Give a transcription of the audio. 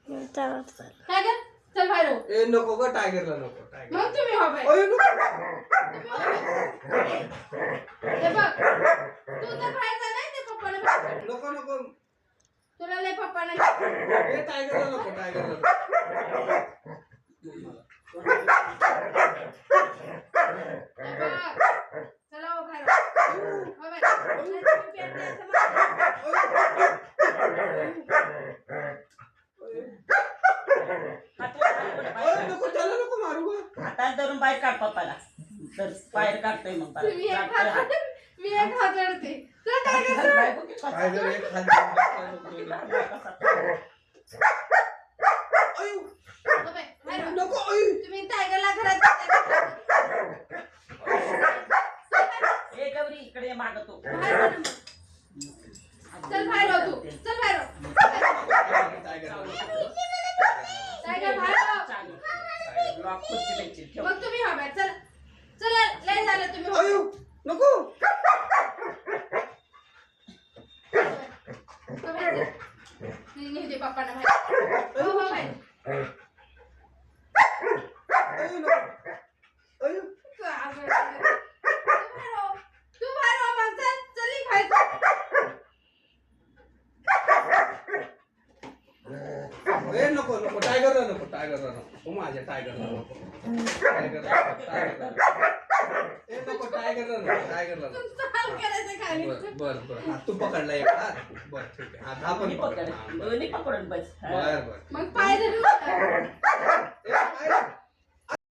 Tiger चल बाहेर हो. ए नको ग टायगरला नको टायगर मग तुम्ही हो बाई. अय नको हे बघ तू तर बाहेर जा नाही ते पप्पाला नको नको तुला लय पप्पा नाही. ए टायगरला नको टायगरला नको. चला हो बाहेर हो बाई. तुम्ही पेटते असं म्हणा. नको त्याला नको मारू ग. हातात धरून बाहेर काढ पप्पाला. तर बाहेर काढतोय मग तुम्ही एक काढतोय हात. हात मी एक हात जोडते. चल टायगर चल. बाहेर बघ की कसा. टायगर एक हात अय हो बाई, बाहेर हो. नको अय तुम्ही टायगरला घरात ए गौरी इकडे ये मागं तू. बाहेर हो ना मग. चल बाहेर हो तू. चल बाहेर हो. टायगर बाहेर हो. चालेल. लॉक खुर्ची द्यायची. ठेव. मग तुम्ही हो बाहेर. चल चला लय झालं तुम्ही हो. अयो नको हो बाहेर चल. नेऊ दे पप्पांना बाहेर. हो हो बाहेर. अयो नको अयो तू बाहेर हो. तू बाहेर हो मग. चल चल निघ बाहेर. ए नको नको टायगरला नको हो माझ्या टायगरला नको ए नको टायगरला नको तुमचं हाल करायचं खाली. बर हा तू पकडला एक हात बर ठीक आहे हात हा पण मी पकड पकड. दोन्ही पकडून बस. बर मग पाय धरून